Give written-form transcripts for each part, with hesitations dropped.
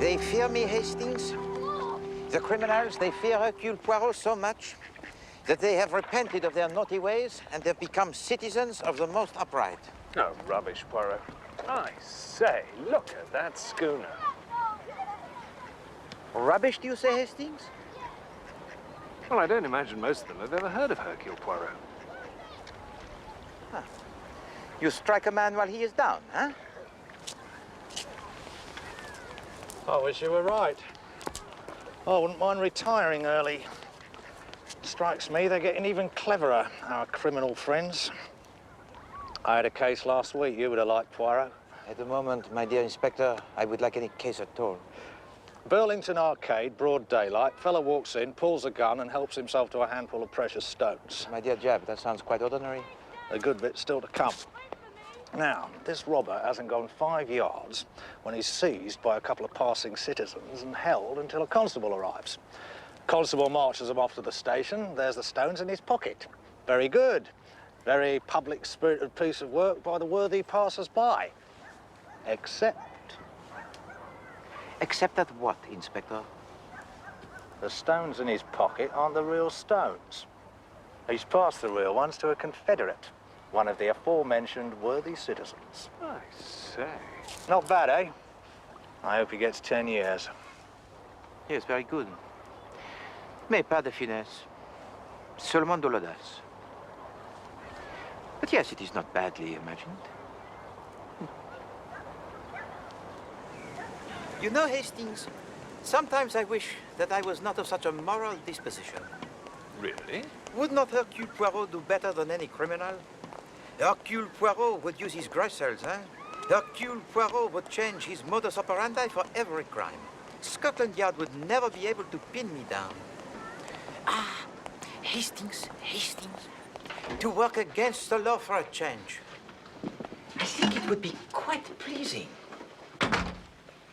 They fear me, Hastings. The criminals, they fear Hercule Poirot so much that they have repented of their naughty ways and have become citizens of the most upright. Oh, rubbish, Poirot. I say, look at that schooner. Rubbish, do you say, Hastings? Well, I don't imagine most of them have ever heard of Hercule Poirot. Huh. You strike a man while he is down, huh? I wish you were right. I wouldn't mind retiring early. Strikes me they're getting even cleverer, our criminal friends. I had a case last week you would have liked, Poirot. At the moment, my dear Inspector, I would like any case at all. Burlington Arcade, broad daylight. Fella walks in, pulls a gun and helps himself to a handful of precious stones. My dear Jab, that sounds quite ordinary. A good bit still to come. Now, this robber hasn't gone 5 yards when he's seized by a couple of passing citizens and held until a constable arrives. Constable marches him off to the station. There's the stones in his pocket. Very good. Very public-spirited piece of work by the worthy passers-by. Except... Except that what, Inspector? The stones in his pocket aren't the real stones. He's passed the real ones to a Confederate, one of the aforementioned worthy citizens. I say. Not bad, eh? I hope he gets 10 years. Yes, very good. Mais pas de finesse. Seulement de l'audace. But yes, it is not badly imagined. You know, Hastings, sometimes I wish that I was not of such a moral disposition. Really? Would not Hercule Poirot do better than any criminal? Hercule Poirot would use his gristles, huh? Hercule Poirot would change his modus operandi for every crime. Scotland Yard would never be able to pin me down. Ah, Hastings. To work against the law for a change. I think it would be quite pleasing.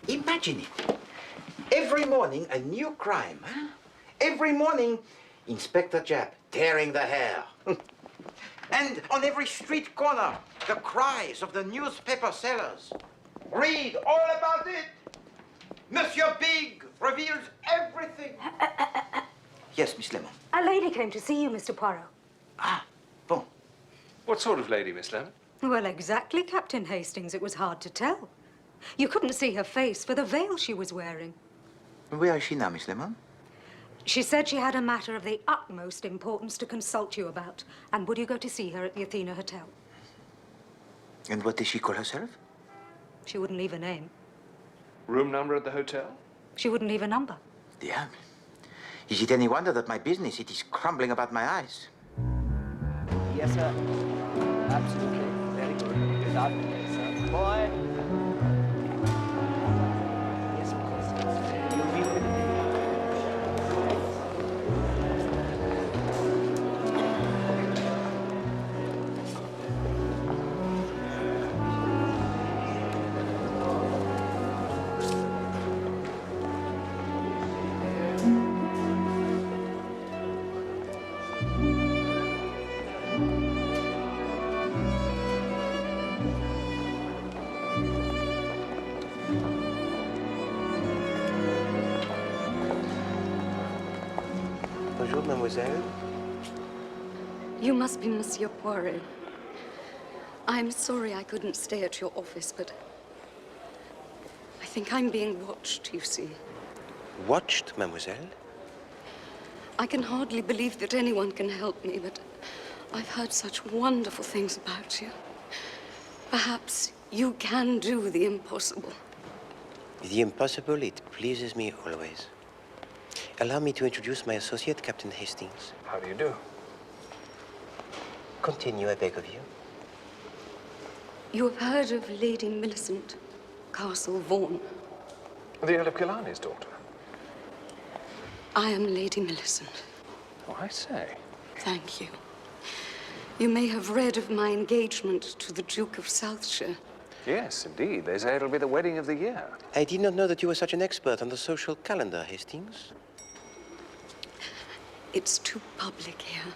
Imagine it. Every morning, a new crime, huh? Every morning, Inspector Japp tearing the hair. And on every street corner, the cries of the newspaper sellers. Read all about it. Monsieur Big reveals everything. Yes, Miss Lemon. A lady came to see you, Mr. Poirot. Ah, bon. What sort of lady, Miss Lemon? Well, exactly, Captain Hastings. It was hard to tell. You couldn't see her face for the veil she was wearing. Where is she now, Miss Lemon? She said she had a matter of the utmost importance to consult you about. And would you go to see her at the Athena Hotel? And what does she call herself? She wouldn't leave a name. Room number at the hotel? She wouldn't leave a number. Diable. Is it any wonder that my business, it is crumbling about my eyes? Yes, sir. Absolutely. Very good. Good afternoon, sir. Boy. Yes, of course. You'll be with me. Bonjour, mademoiselle. You must be Monsieur Poirot. I'm sorry I couldn't stay at your office, but I think I'm being watched, you see. Watched, mademoiselle? I can hardly believe that anyone can help me, but I've heard such wonderful things about you. Perhaps you can do the impossible. The impossible, it pleases me always. Allow me to introduce my associate, Captain Hastings. How do you do? Continue, I beg of you. You have heard of Lady Millicent, Castle Vaughan. The Earl of Killarney's daughter. I am Lady Millicent. Oh, I say. Thank you. You may have read of my engagement to the Duke of Southshire. Yes, indeed. They say it'll be the wedding of the year. I did not know that you were such an expert on the social calendar, Hastings. It's too public here.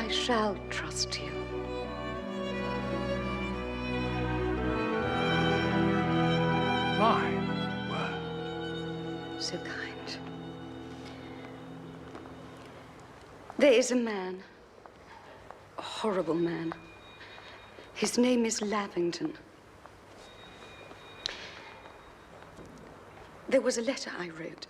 I shall trust you. My word. So kind. There is a man, a horrible man. His name is Lavington. There was a letter I wrote.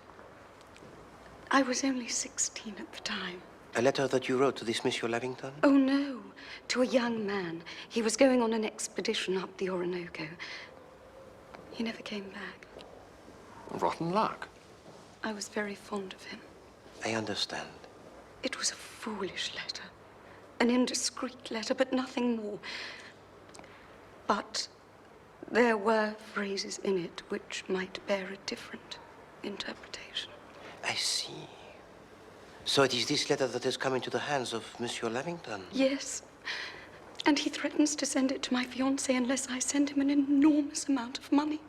I was only 16 at the time. A letter that you wrote to this Monsieur Lavington? Oh, no, to a young man. He was going on an expedition up the Orinoco. He never came back. Rotten luck. I was very fond of him. I understand. It was a foolish letter, an indiscreet letter, but nothing more. But there were phrases in it which might bear a different interpretation. I see. So it is this letter that has come into the hands of Monsieur Lavington? Yes. And he threatens to send it to my fiancé unless I send him an enormous amount of money.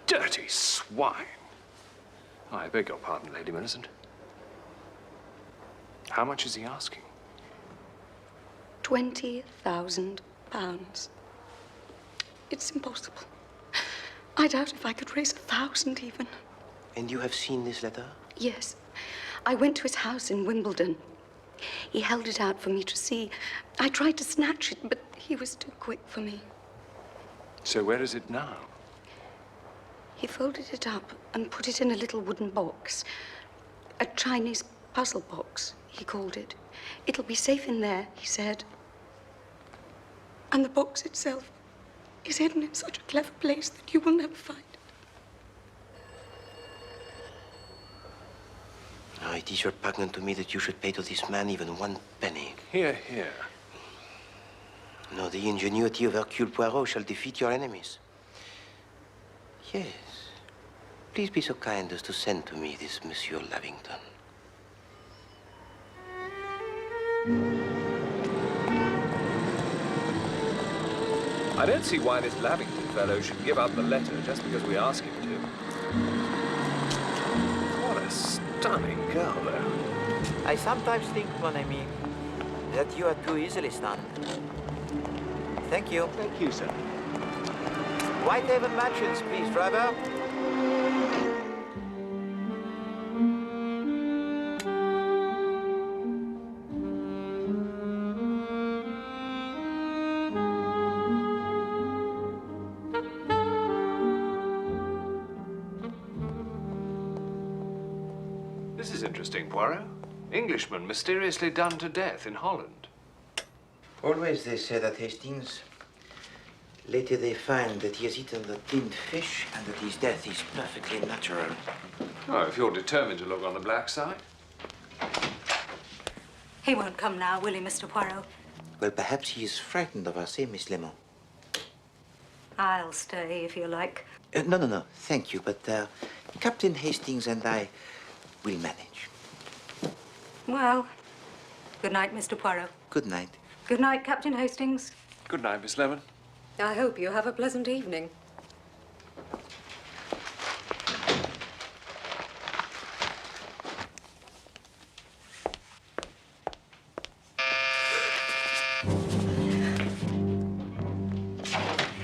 Dirty swine. I beg your pardon, Lady Millicent. How much is he asking? £20,000. It's impossible. I doubt if I could raise 1,000 even. And you have seen this letter? Yes. I went to his house in Wimbledon. He held it out for me to see. I tried to snatch it, but he was too quick for me. So where is it now? He folded it up and put it in a little wooden box. A Chinese puzzle box, he called it. It'll be safe in there, he said. And the box itself is hidden in such a clever place that you will never find it. Oh, it is repugnant to me that you should pay to this man even 1 penny. Here, here. No, the ingenuity of Hercule Poirot shall defeat your enemies. Yes. Please be so kind as to send to me this Monsieur Lavington. I don't see why this Lavington fellow should give up the letter just because we ask him to. What a stunning girl, though. I sometimes think, mon ami, that you are too easily stunned. Thank you. Thank you, sir. Whitehaven Mansions, please, driver. This is interesting, Poirot. Englishman mysteriously done to death in Holland. Always they say that Hastings. Later they find that he has eaten the tinned fish and that his death is perfectly natural. Oh, if you're determined to look on the black side. He won't come now, will he, Mr. Poirot? Well, perhaps he is frightened of us, eh, Miss Lemon? I'll stay if you like. No. Thank you. But Captain Hastings and I will manage. Well, good night, Mr. Poirot. Good night. Good night, Captain Hastings. Good night, Miss Lemon. I hope you have a pleasant evening.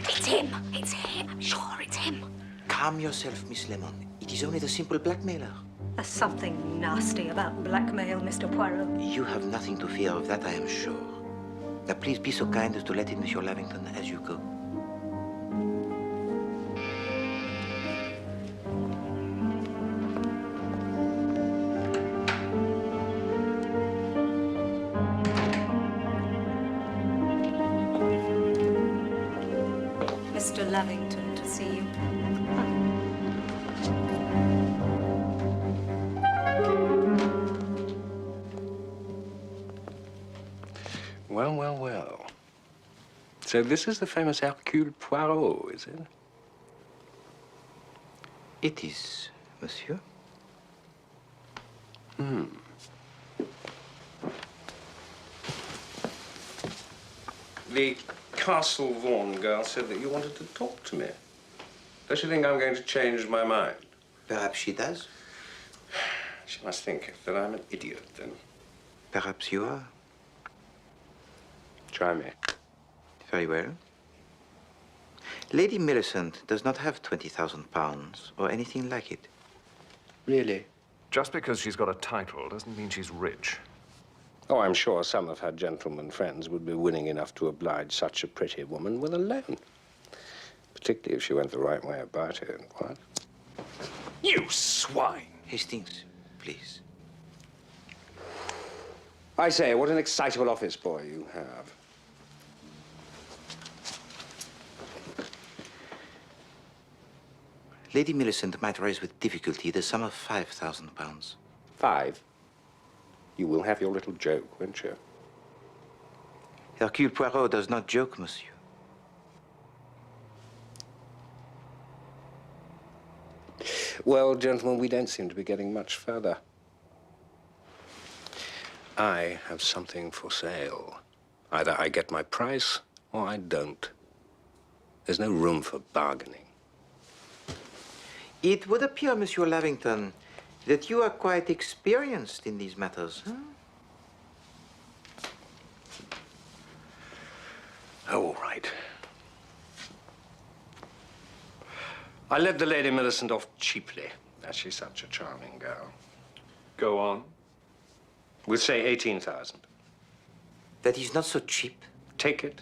It's him. It's him. I'm sure it's him. Calm yourself, Miss Lemon. It is only the simple blackmailer. There's something nasty about blackmail, Mr. Poirot. You have nothing to fear of that, I am sure. Now, please be so kind as to let in Monsieur Lavington as you go. Mr. Lavington to see you. Well. So this is the famous Hercule Poirot, is it? It is, monsieur. The Castle Vaughan girl said that you wanted to talk to me. Does she think I'm going to change my mind? Perhaps she does. She must think that I'm an idiot, then. Perhaps you are. Try me. Very well. Lady Millicent does not have £20,000 or anything like it. Really? Just because she's got a title doesn't mean she's rich. Oh, I'm sure some of her gentlemen friends would be willing enough to oblige such a pretty woman with a loan. Particularly if she went the right way about it. What? You swine! Hastings, please. I say, what an excitable office boy you have. Lady Millicent might raise with difficulty the sum of £5,000. 5? You will have your little joke, won't you? Hercule Poirot does not joke, monsieur. Well, gentlemen, we don't seem to be getting much further. I have something for sale. Either I get my price or I don't. There's no room for bargaining. It would appear, Monsieur Lavington, that you are quite experienced in these matters, huh? Oh, all right. I let the Lady Millicent off cheaply, as she's such a charming girl. Go on. We'll say 18,000. That is not so cheap. Take it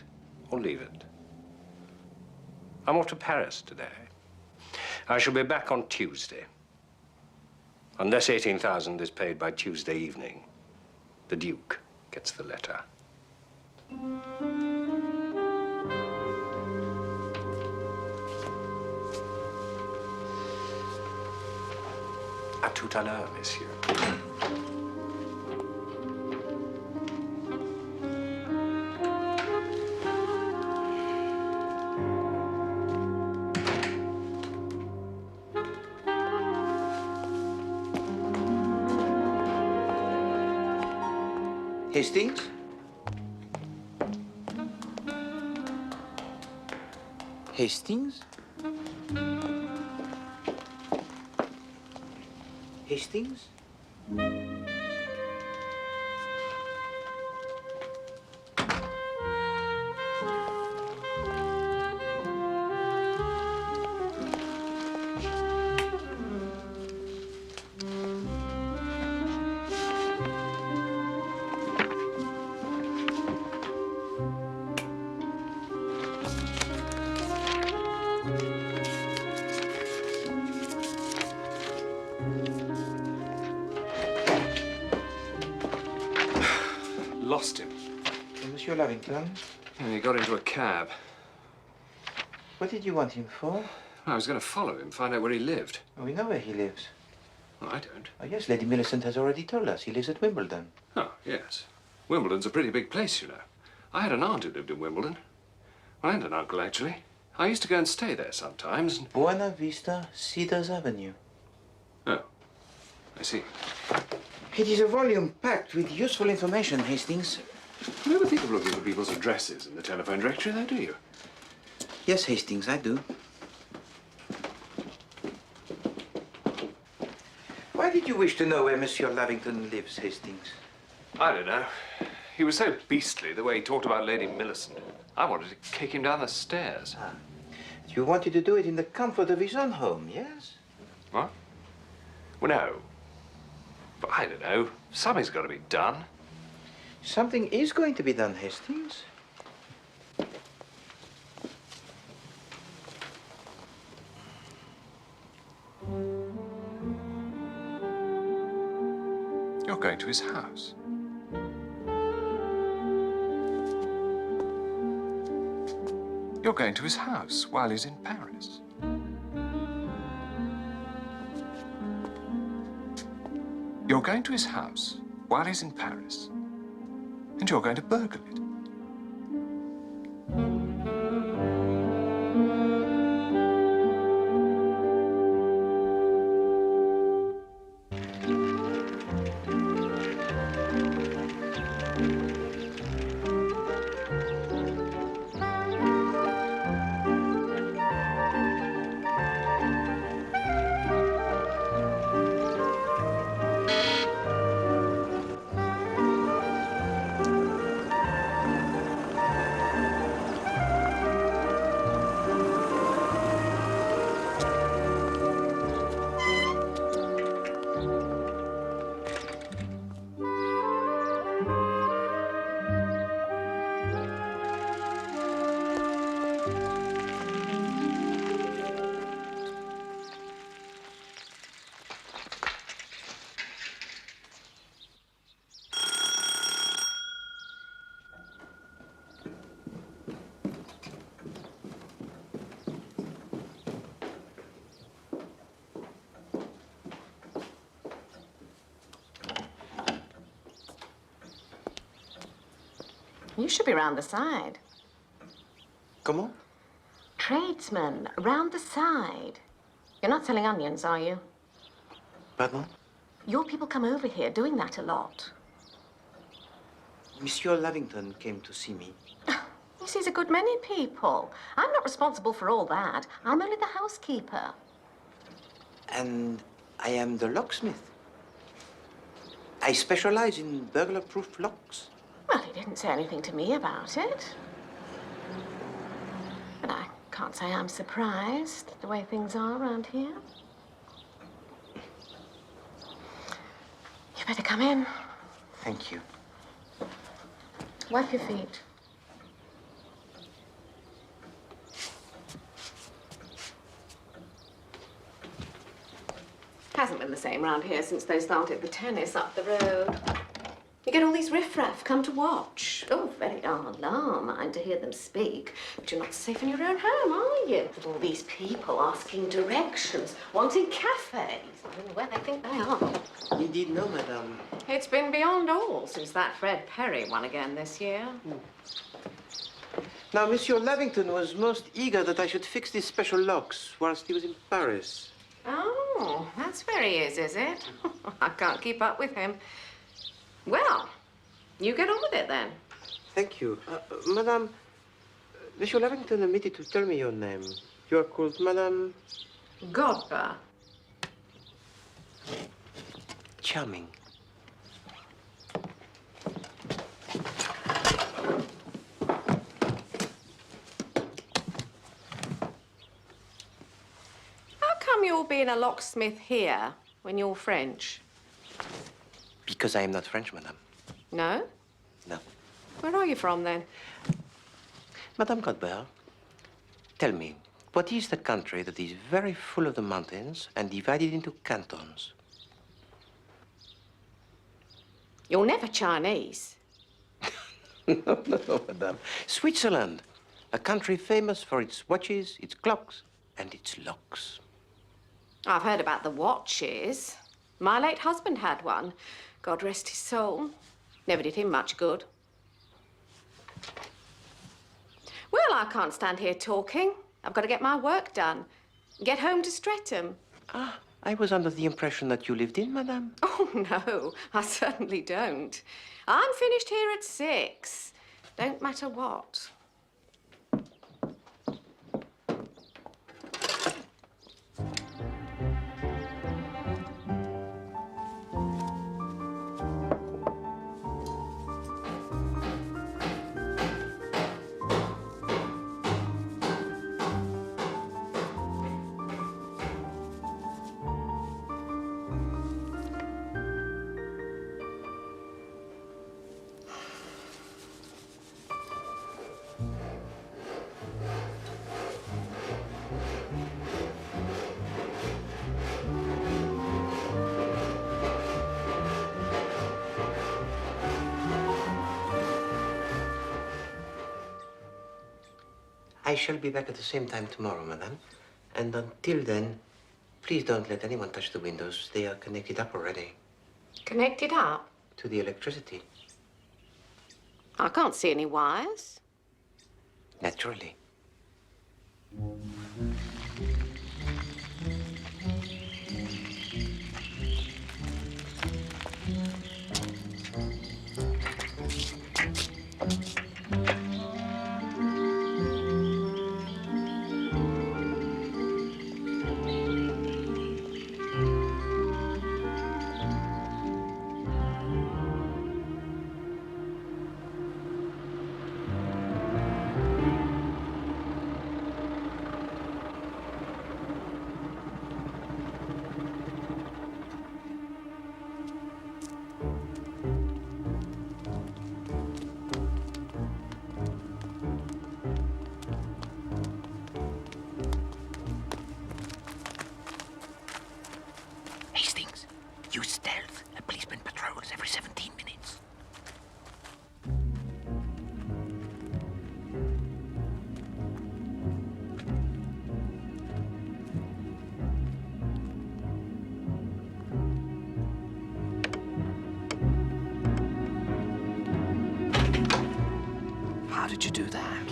or leave it. I'm off to Paris today. I shall be back on Tuesday. Unless 18,000 is paid by Tuesday evening, the Duke gets the letter. À tout à l'heure, messieurs. Hastings? Hastings? Hastings? Lost him. Monsieur Lavington, And he got into a cab. what did you want him for? I was going to follow him, find out where he lived. Oh, we know where he lives. Oh, I don't. Oh, yes, Lady Millicent has already told us. He lives at Wimbledon. Oh, yes. Wimbledon's a pretty big place, you know. I had an aunt who lived in Wimbledon. Well, and an uncle, actually. I used to go and stay there sometimes. And... Buena Vista, Cedars Avenue. Oh, I see. It is a volume packed with useful information, Hastings. You never think of looking for people's addresses in the telephone directory, though, do you? Yes, Hastings, I do. Why did you wish to know where Monsieur Lavington lives, Hastings? I don't know. He was so beastly, the way he talked about Lady Millicent. I wanted to kick him down the stairs. Ah. You wanted to do it in the comfort of his own home, yes? What? Well, no. But I don't know. Something's got to be done. Something is going to be done, Hastings. You're going to his house. You're going to his house while he's in Paris. You're going to his house while he's in Paris. And you're going to burgle it. You should be round the side. Comment? Tradesman, round the side. You're not selling onions, are you? Pardon? Your people come over here doing that a lot. Monsieur Lavington came to see me. He sees a good many people. I'm not responsible for all that. I'm only the housekeeper. And I am the locksmith. I specialize in burglar-proof locks. Well, he didn't say anything to me about it. But I can't say I'm surprised the way things are around here. You better come in. Thank you. Wipe your feet. Hasn't been the same round here since they started the tennis up the road. You get all these riffraff come to watch. Oh, very alarming to hear them speak. But you're not safe in your own home, are you? With all these people asking directions, wanting cafes. I don't know where they think they are. Indeed, no, madame. It's been beyond all since that Fred Perry won again this year. Now, Monsieur Lavington was most eager that I should fix these special locks whilst he was in Paris. Oh, that's where he is it? I can't keep up with him. Well, you get on with it then. Thank you. Madame, Monsieur Lavington omitted to tell me your name. You are called Madame... Godber. Charming. How come you're being a locksmith here when you're French? Because I am not French, madame. No? No. Where are you from then? Madame Godber, tell me, what is the country that is very full of the mountains and divided into cantons? You're never Chinese. No, madame. Switzerland, a country famous for its watches, its clocks, and its locks. I've heard about the watches. My late husband had one. God rest his soul. Never did him much good. Well, I can't stand here talking. I've got to get my work done. Get home to Streatham. Ah, I was under the impression that you lived in, madame. Oh, no, I certainly don't. I'm finished here at 6. Don't matter what. I shall be back at the same time tomorrow, madame. And until then, please don't let anyone touch the windows. They are connected up already. Connected up? To the electricity. I can't see any wires. Naturally. How did you do that?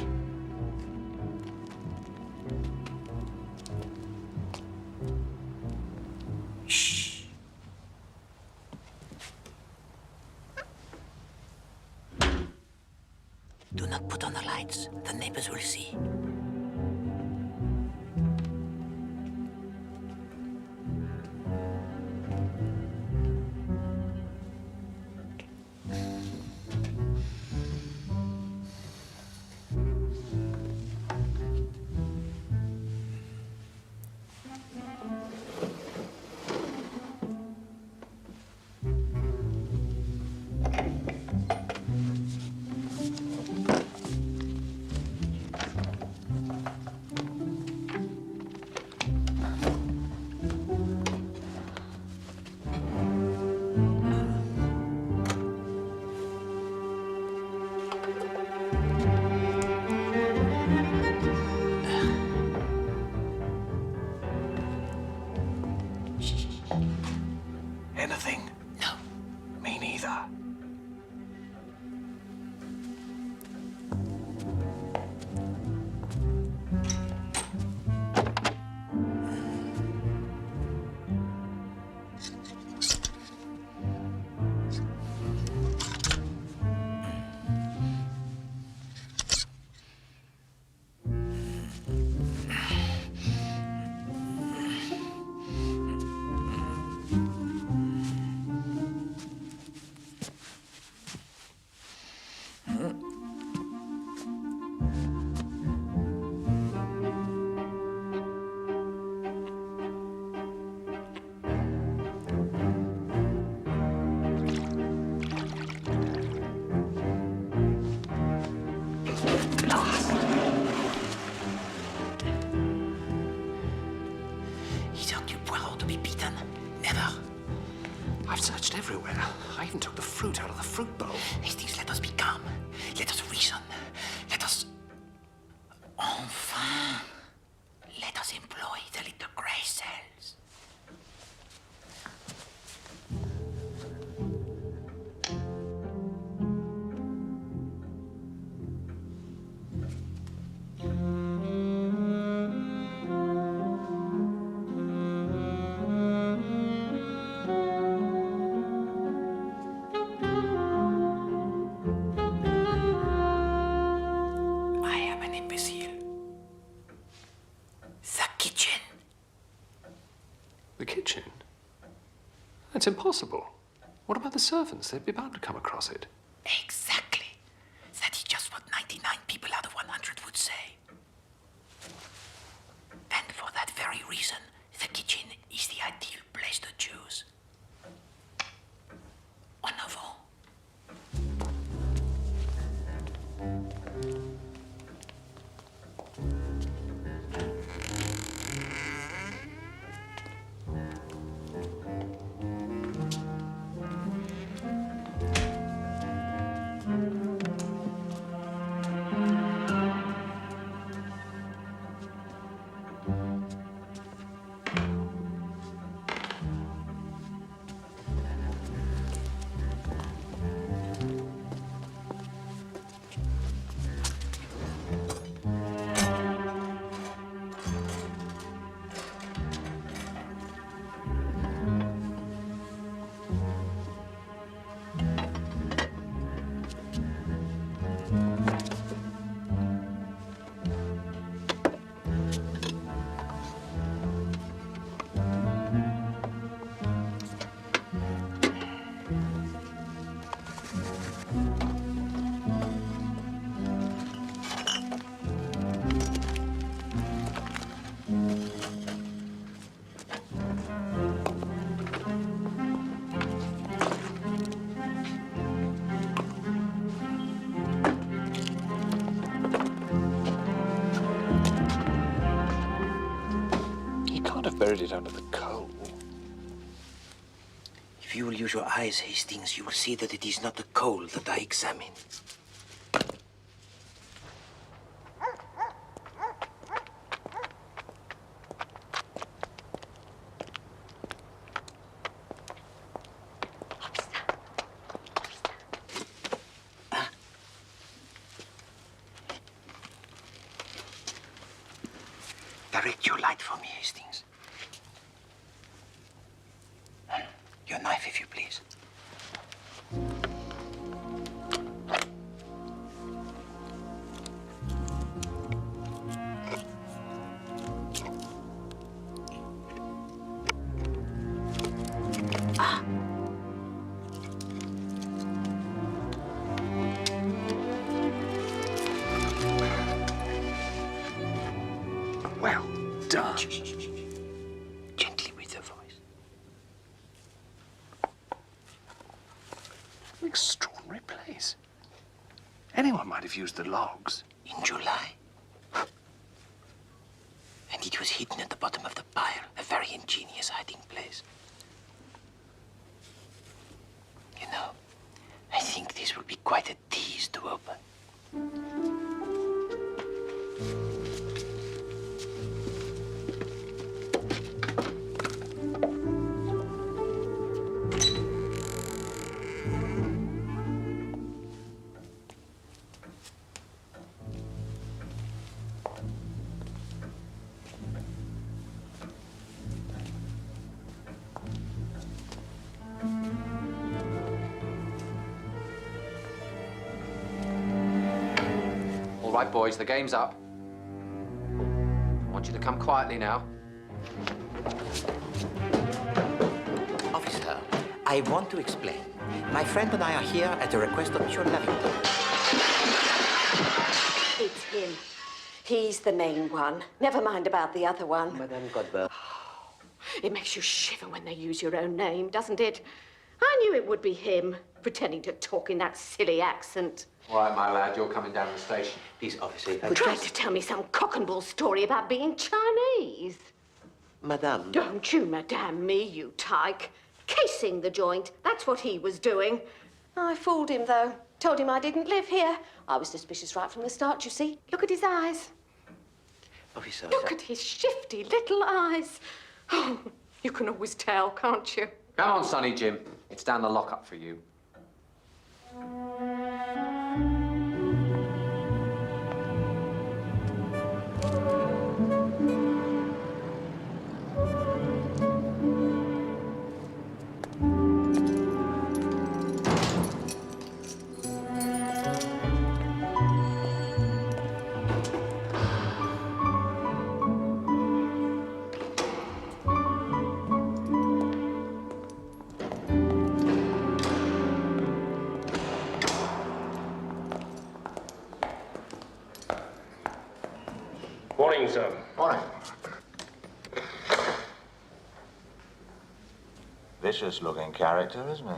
Shh. Do not put on the lights. The neighbors will see. Anything? No. Me neither. I've searched everywhere. I even took the fruit out of the fruit bowl. Hastings, let us be calm. Let us reason. Let us... Enfin! Let us employ the little grey cells. The kitchen? That's impossible. What about the servants? They'd be bound to come across it. Exactly. That is just what 99 people out of 100 would say. And for that very reason, the kitchen is the ideal place to choose. En avant. Buried it under the coal. If you will use your eyes, Hastings, you will see that it is not the coal that I examine. Direct your light for me, Hastings. Your knife, if you please. Well done. Gently with the voice. An extraordinary place. Anyone might have used the logs. In July. And it was hidden at the bottom of the pile. A very ingenious hiding place. You know, I think this will be quite a tease to open. All right, boys, the game's up. I want you to come quietly now. Officer, I want to explain. My friend and I are here at the request of Monsieur Lavington. It's him. He's the main one. Never mind about the other one. Madame Godber. It makes you shiver when they use your own name, doesn't it? I knew it would be him, pretending to talk in that silly accent. All right, my lad, you're coming down the station. Please, officer, if I Trying to tell me some cock and bull story about being Chinese. Madame. Don't you madame me, you tyke. Casing the joint, that's what he was doing. I fooled him, though. Told him I didn't live here. I was suspicious right from the start, you see. Look at his eyes. Officer. Look at his shifty little eyes. Oh, you can always tell, can't you? Come on, Sonny Jim. It's down the lockup for you. Morning, sir. Morning. Vicious-looking character, isn't he?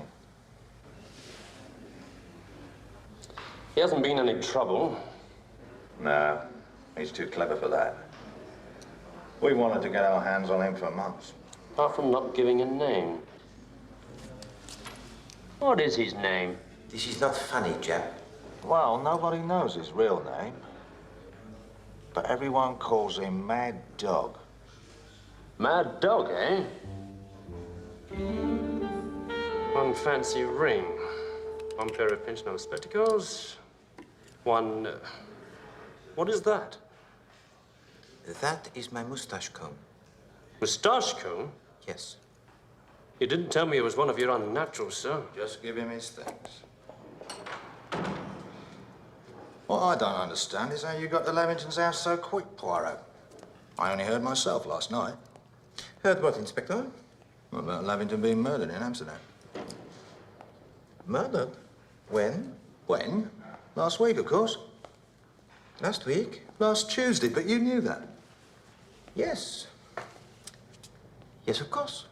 He hasn't been any trouble. No, he's too clever for that. We wanted to get our hands on him for months. Apart from not giving a name. What is his name? This is not funny, Jap. Well, nobody knows his real name. But everyone calls him Mad Dog. Mad Dog, eh? One fancy ring, one pair of pinch-nose spectacles, one... what is that? That is my mustache comb. Moustache comb? Yes. You didn't tell me it was one of your unnaturals, sir. Just give him his things. What I don't understand is how you got to Lavington's house so quick, Poirot. I only heard myself last night. Heard what, Inspector? What about Lavington being murdered in Amsterdam? Murdered? When? When? Last week, of course. Last week? Last Tuesday, but you knew that. Yes. Yes, of course.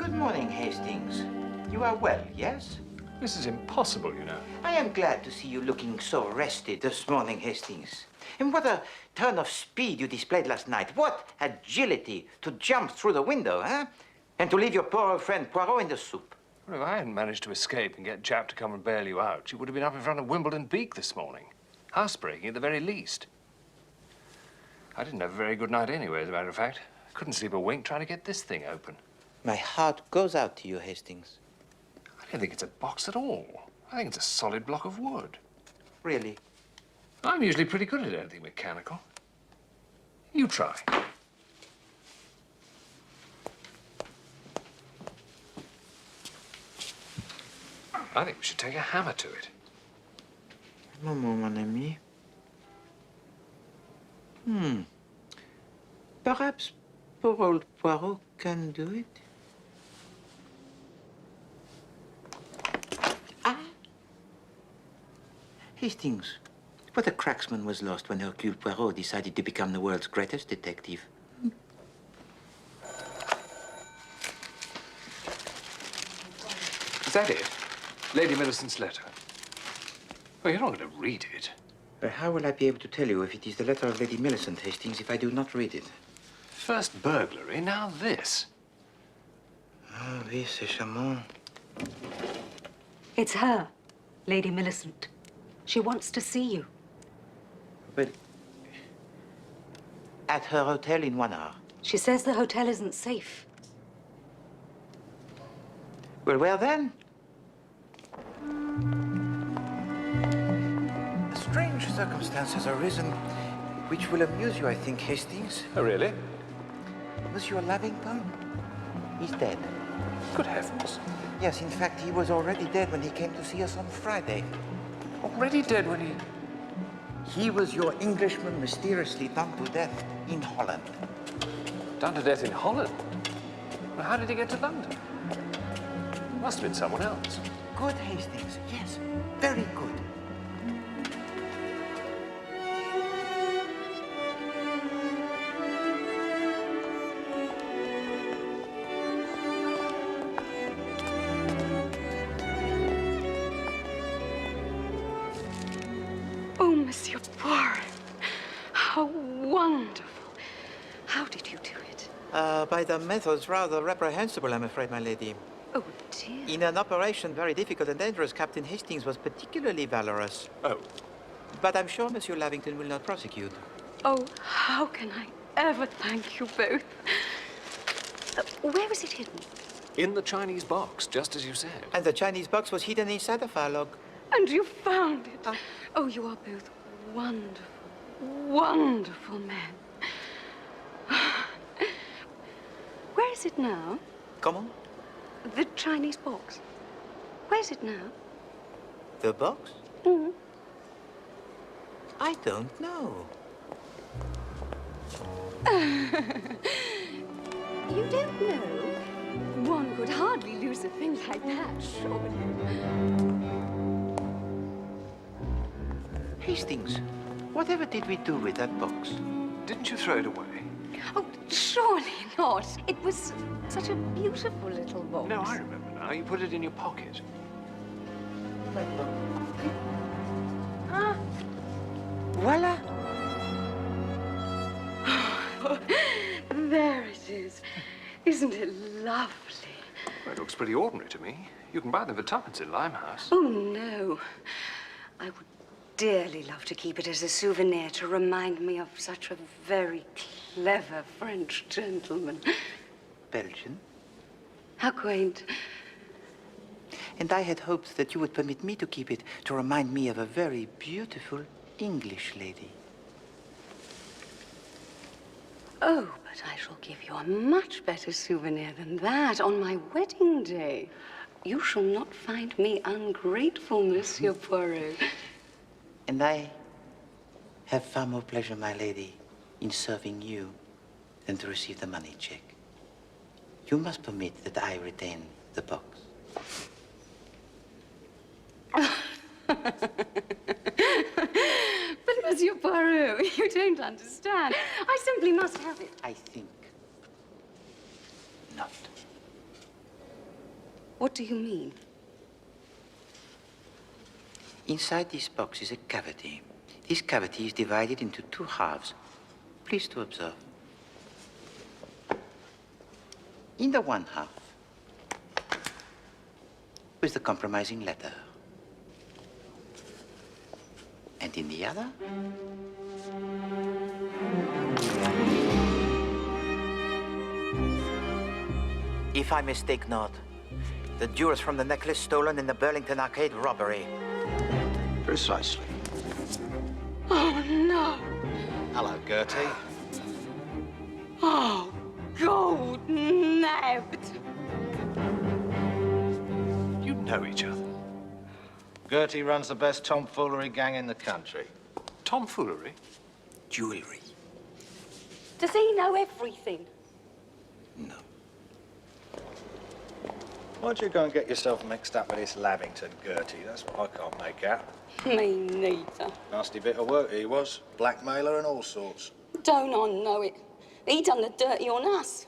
Good morning, Hastings. You are well, yes? This is impossible, you know. I am glad to see you looking so rested this morning, Hastings. And what a turn of speed you displayed last night. What agility to jump through the window, huh? And to leave your poor old friend Poirot in the soup. Well, if I hadn't managed to escape and get Jap to come and bail you out, you would have been up in front of Wimbledon Beak this morning. Housebreaking at the very least. I didn't have a very good night anyway, as a matter of fact. I couldn't sleep a wink trying to get this thing open. My heart goes out to you, Hastings. I don't think it's a box at all. I think it's a solid block of wood. Really? I'm usually pretty good at anything mechanical. You try. I think we should take a hammer to it. Moment, mon ami. Perhaps poor old Poirot can do it. Hastings, what a cracksman was lost when Hercule Poirot decided to become the world's greatest detective. Is that it? Lady Millicent's letter? Well, you're not going to read it. How will I be able to tell you if it is the letter of Lady Millicent, Hastings, if I do not read it? First burglary, now this. Ah, oui, c'est charmant. It's her, Lady Millicent. She wants to see you. But at her hotel in 1 hour. She says the hotel isn't safe. Well, where then? A strange circumstance has arisen which will amuse you, I think, Hastings. Oh, really? Monsieur Lavington is dead. Good heavens. Yes, in fact, he was already dead when he came to see us on Friday. Already dead when he... He was your Englishman mysteriously done to death in Holland. Done to death in Holland? Well, how did he get to London? Must have been someone else. Good, Hastings. Yes, very good. Oh, Monsieur Poirot, how wonderful. How did you do it? By the methods rather reprehensible, I'm afraid, my lady. Oh, dear. In an operation very difficult and dangerous, Captain Hastings was particularly valorous. Oh. But I'm sure Monsieur Lavington will not prosecute. Oh, how can I ever thank you both? Where was it hidden? In the Chinese box, just as you said. And the Chinese box was hidden inside the file log. And you found it. Oh, you are both wonderful, wonderful men. Where is it now? Comment? The Chinese box. Where is it now? The box? Mm-hmm. I don't know. You don't know? One could hardly lose a thing like that, surely. Hastings, whatever did we do with that box? Didn't you throw it away? Oh, surely not. It was such a beautiful little box. No, I remember now. You put it in your pocket. Ah, voila. There it is. Isn't it lovely? Well, it looks pretty ordinary to me. You can buy them for tuppence in Limehouse. Oh, no. I would dearly love to keep it as a souvenir to remind me of such a very clever French gentleman. Belgian. How quaint. And I had hoped that you would permit me to keep it to remind me of a very beautiful English lady. Oh, but I shall give you a much better souvenir than that on my wedding day. You shall not find me ungrateful, Monsieur Poirot. And I have far more pleasure, my lady, in serving you than to receive the money check. You must permit that I retain the box. But, Monsieur Poirot, you don't understand. I simply must have it. I think not. What do you mean? Inside this box is a cavity. This cavity is divided into two halves. Please to observe. In the one half was the compromising letter. And in the other, if I mistake not, the jewels from the necklace stolen in the Burlington Arcade robbery. Precisely. Oh, no. Hello, Gertie. Oh, gold nabbed. You know each other. Gertie runs the best tomfoolery gang in the country. Tomfoolery? Jewelry. Does he know everything? No. Why'd you go and get yourself mixed up with this Lavington, Gertie? That's what I can't make out. Me neither. Nasty bit of work he was. Blackmailer and all sorts. Don't I know it? He done the dirty on us.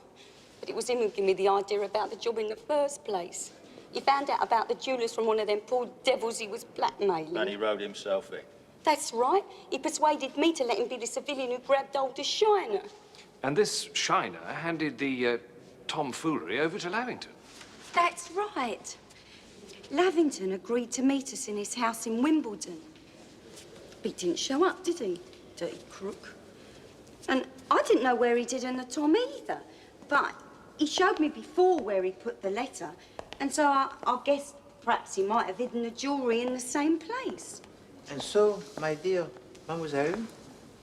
But it was him who gave me the idea about the job in the first place. He found out about the jewellers from one of them poor devils he was blackmailing. And he rode himself in. That's right. He persuaded me to let him be the civilian who grabbed hold of Shiner. And this Shiner handed the tomfoolery over to Lavington. That's right. Lavington agreed to meet us in his house in Wimbledon. He didn't show up, did he? Dirty crook. And I didn't know where he did in the tom either. But he showed me before where he put the letter. And so I guess perhaps he might have hidden the jewellery in the same place. And so, my dear mademoiselle,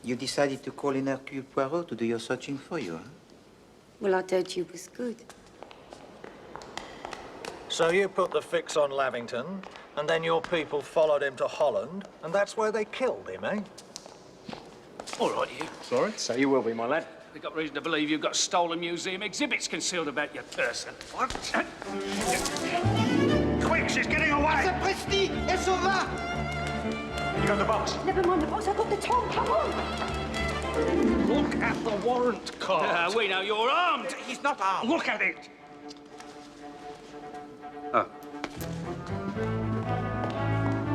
you decided to call in Hercule Poirot to do your searching for you, huh? Well, I heard you was good. So you put the fix on Lavington, and then your people followed him to Holland, and that's where they killed him, eh? All right, you. Sorry? So you will be, my lad. We've got reason to believe you've got stolen museum exhibits concealed about your person. What? Quick, she's getting away! C'est Christie! Elle s'en va! You got the box? Never mind the box, I got the tom, come on! Look at the warrant card. We know you're armed. He's not armed. Look at it. Oh.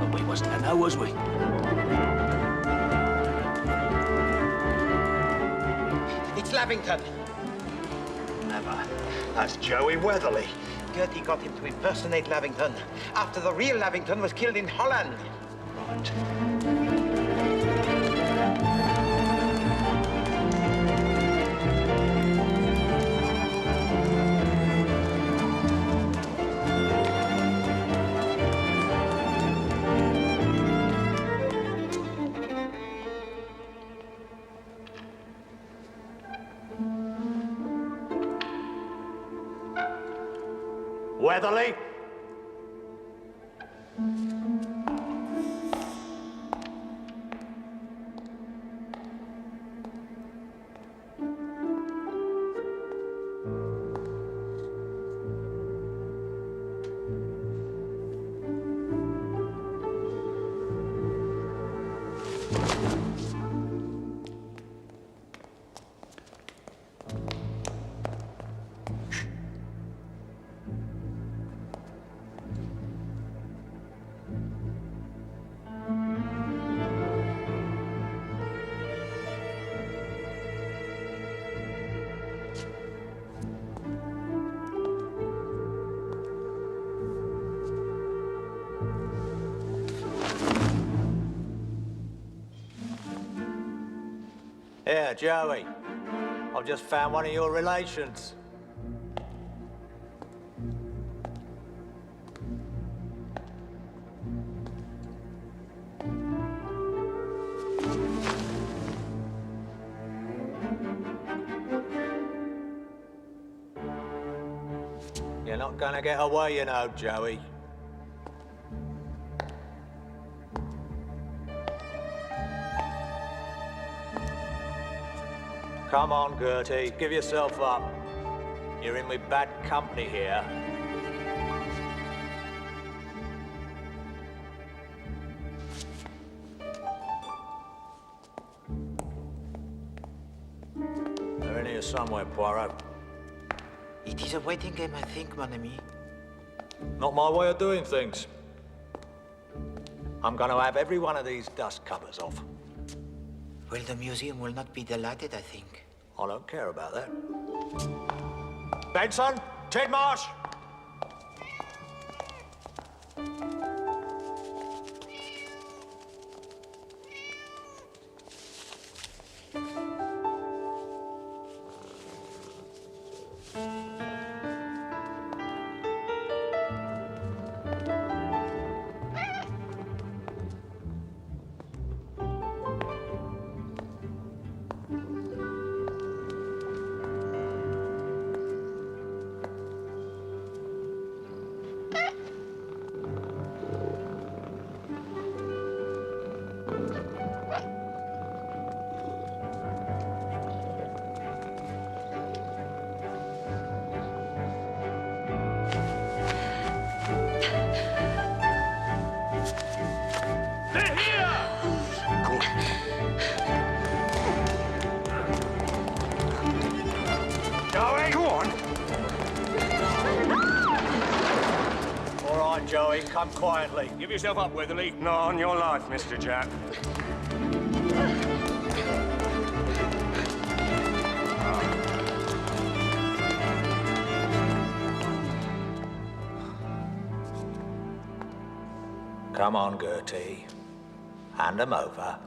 But we wasn't to know, was we? It's Lavington. Never. That's Joey Weatherly. Gertie got him to impersonate Lavington after the real Lavington was killed in Holland. Right. Weatherly? Here, Joey. I've just found one of your relations. You're not gonna get away, you know, Joey. Come on, Gertie, give yourself up. You're in with bad company here. They're in here somewhere, Poirot. It is a waiting game, I think, mon ami. Not my way of doing things. I'm going to have every one of these dust covers off. Well, the museum will not be delighted, I think. I don't care about that. Benson, Tidmarsh! Joey, come quietly. Give yourself up, Weatherly. Not on your life, Mr. Japp. Come on, Gertie. Hand them over.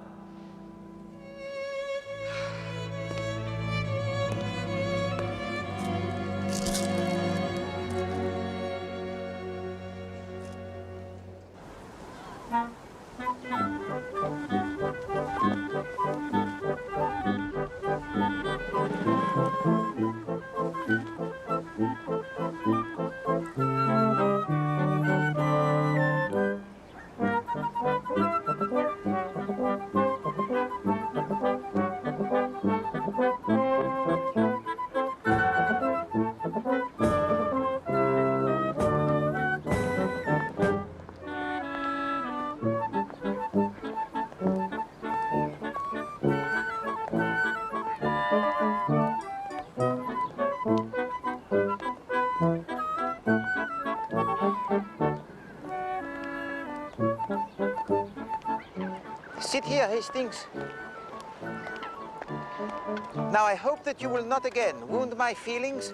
Sit here, Hastings. Now, I hope that you will not again wound my feelings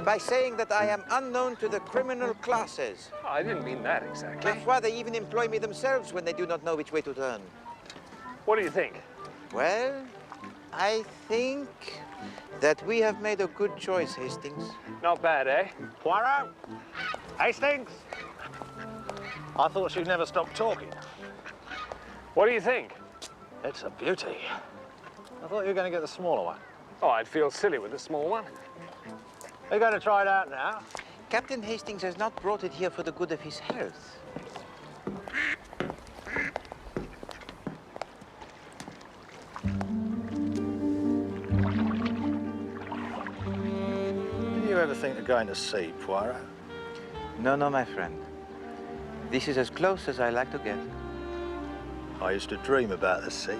by saying that I am unknown to the criminal classes. Oh, I didn't mean that exactly. Parfois, they even employ me themselves when they do not know which way to turn. What do you think? Well, I think that we have made a good choice, Hastings. Not bad, eh? Poirot! Hastings! I thought she'd never stop talking. What do you think? It's a beauty. I thought you were going to get the smaller one. Oh, I'd feel silly with the small one. Are you going to try it out now? Captain Hastings has not brought it here for the good of his health. Did you ever think of going to sea, Poirot? No, no, my friend. This is as close as I like to get. I used to dream about the sea.